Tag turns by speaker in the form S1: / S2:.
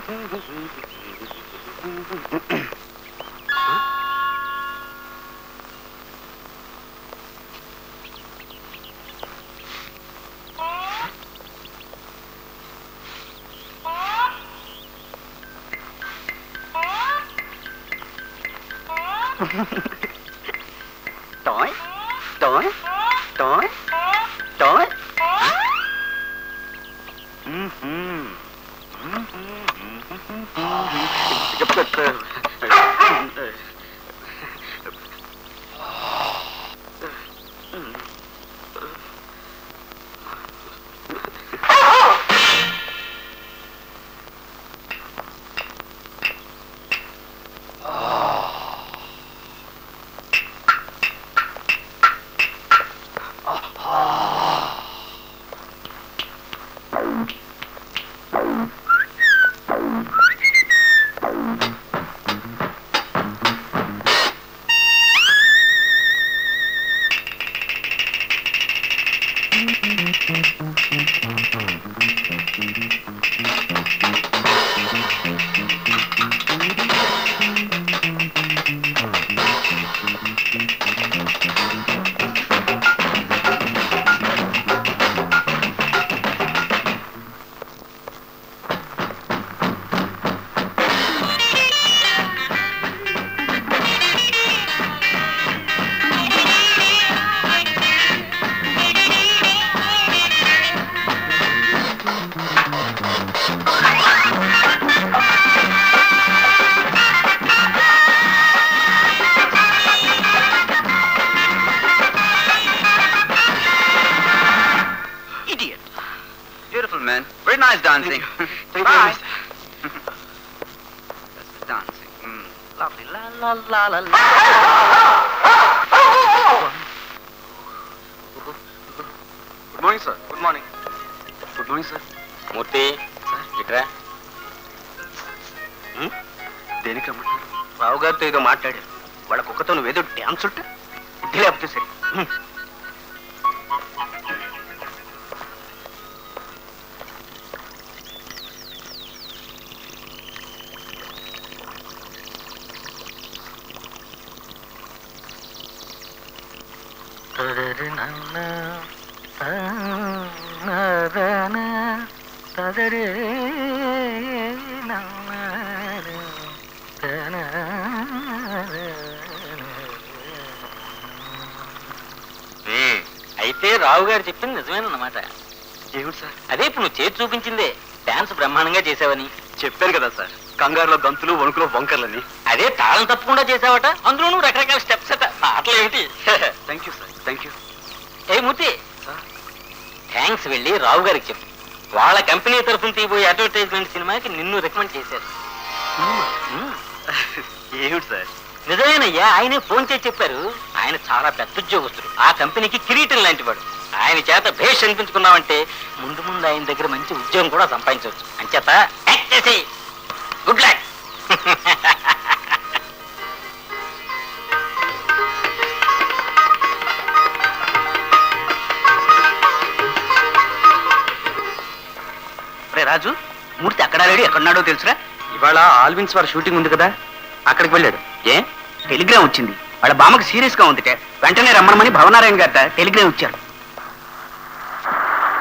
S1: Toy, toy, toy, toy. Dancing. Bye. That's the dancing. Lovely. La la la la la. Good morning, sir. Good morning. Good morning, sir.
S2: Murthy.
S1: Sir.
S2: Ikra.
S1: దేనికి రమ్మంటారు? రావు గారితో ఏదో మాట్లాడారు. వాళ్ళ కుక్కతో నువ్వేదో dance ఉంటే బుద్ధి లేకపోతే సరే.
S2: అయితే రావు గారు చెప్పింది నిజమేనన్నమాట.
S1: ఏమిటి సార్?
S2: అదే ఇప్పుడు నువ్వు చేతి చూపించిందే డాన్స్ బ్రహ్మాండంగా చేసావని
S1: చెప్పారు కదా సార్, కంగారులో గంతులు వణుకులో వంకర్లని.
S2: అదే తాళం తప్పకుండా చేసావట, అందులోనూ రకరకాల స్టెప్స్ అట. మాటలు ఏమిటి?
S1: Thank you sir, thank you.
S2: A Murthy, thanks వెళ్ళి రావు గారికి చెప్పు. వాళ్ళ కంపెనీ తరఫున తీయబోయే అడ్వర్టైజ్మెంట్ సినిమాకి నిన్ను రికమెండ్ చేశారు.
S1: ఏమిటి సార్?
S2: నిజమేనయ్యా, ఆయనే ఫోన్ చేసి చెప్పారు. ఆయన చాలా పెద్ద ఉద్యోగస్తుడు, ఆ కంపెనీకి కిరీటం లాంటి వాడు. ఆయన చేత భేష్ అనిపించుకున్నావంటే ముందు ముందు ఆయన దగ్గర మంచి ఉద్యోగం కూడా సంపాదించవచ్చు. అంచేత యాక్ట్ చేసేయ్. Good luck.
S1: రాజు, మూర్తి అక్కడ లేడు, ఎక్కడున్నాడో తెలుసురా? ఇవాళ ఆల్విన్స్ వారి షూటింగ్ ఉంది కదా, అక్కడికి వెళ్ళాడు. ఏ టెలిగ్రామ్ వచ్చింది, వాళ్ళ బామ్మకి సీరియస్ గా ఉందిటే, వెంటనే రమ్మనమని భవనారాయణ గారి టెలిగ్రామ్ ఇచ్చారు.